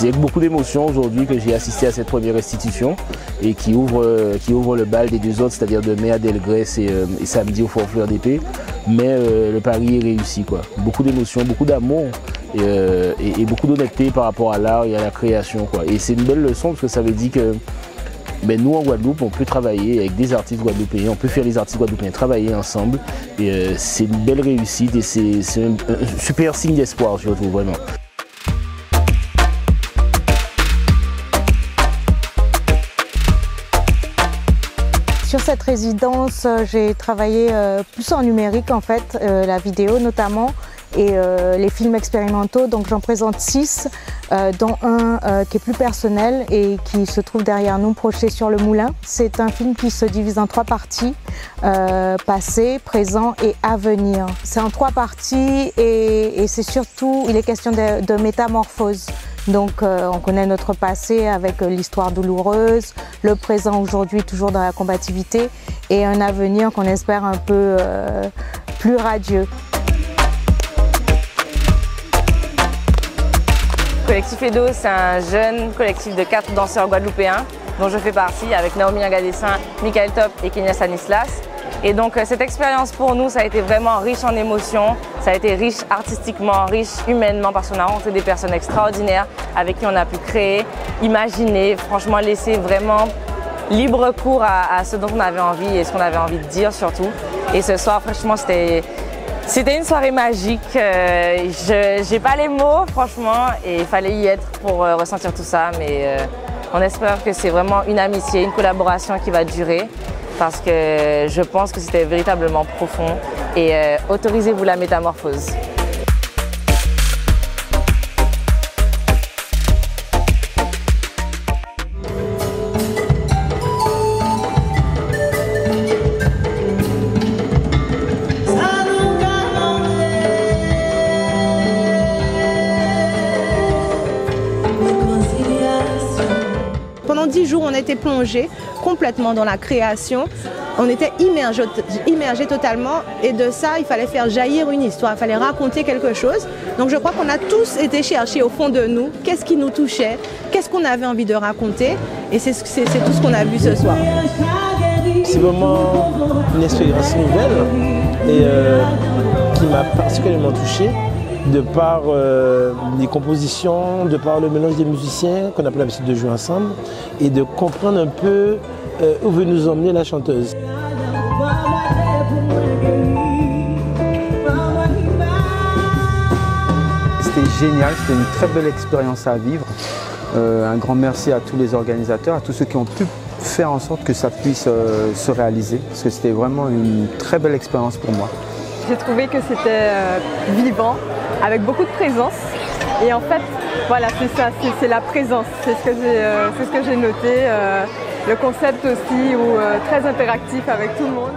c'est avec beaucoup d'émotion aujourd'hui que j'ai assisté à cette première restitution et qui ouvre le bal des deux autres, c'est-à-dire demain à Delgrès et samedi au Fort Fleur d'Épée. Mais le pari est réussi, quoi. Beaucoup d'émotion, beaucoup d'amour et beaucoup d'honnêteté par rapport à l'art et à la création, quoi. Et c'est une belle leçon parce que ça veut dire que nous en Guadeloupe, on peut travailler avec des artistes guadeloupéens, on peut faire les artistes guadeloupéens travailler ensemble. Et c'est une belle réussite et c'est un super signe d'espoir, je trouve vraiment. Sur cette résidence, j'ai travaillé plus en numérique en fait, la vidéo notamment, et les films expérimentaux. Donc j'en présente 6, dont un qui est plus personnel et qui se trouve derrière nous, projeté sur le moulin. C'est un film qui se divise en 3 parties, passé, présent et avenir. C'est en 3 parties et c'est surtout, il est question de métamorphose. Donc on connaît notre passé avec l'histoire douloureuse, le présent aujourd'hui toujours dans la combativité et un avenir qu'on espère un peu plus radieux. Collectif Edo, c'est un jeune collectif de 4 danseurs guadeloupéens dont je fais partie avec Naomi Ngadessin, Michael Top et Kenya Stanislas. Et donc cette expérience pour nous, ça a été vraiment riche en émotions, ça a été riche artistiquement, riche humainement parce qu'on a rencontré des personnes extraordinaires avec qui on a pu créer, imaginer, franchement laisser vraiment libre cours à ce dont on avait envie et ce qu'on avait envie de dire surtout. Et ce soir, franchement, c'était une soirée magique. J'ai pas les mots, franchement, et il fallait y être pour ressentir tout ça. Mais on espère que c'est vraiment une amitié, une collaboration qui va durer. Parce que je pense que c'était véritablement profond et autorisez-vous la métamorphose. Pendant 10 jours, on a été plongés complètement dans la création. On était immergés totalement et de ça, il fallait faire jaillir une histoire, il fallait raconter quelque chose. Donc je crois qu'on a tous été chercher au fond de nous qu'est-ce qui nous touchait, qu'est-ce qu'on avait envie de raconter et c'est tout ce qu'on a vu ce soir. C'est vraiment une expérience nouvelle et qui m'a particulièrement touché. De par les compositions, de par le mélange des musiciens qu'on a pris l'habitude de jouer ensemble et de comprendre un peu où veut nous emmener la chanteuse. C'était génial, c'était une très belle expérience à vivre. Un grand merci à tous les organisateurs, à tous ceux qui ont pu faire en sorte que ça puisse se réaliser parce que c'était vraiment une très belle expérience pour moi. J'ai trouvé que c'était vivant, avec beaucoup de présence. Et en fait, voilà, c'est ça, c'est la présence. C'est ce que j'ai noté. Le concept aussi, très interactif avec tout le monde.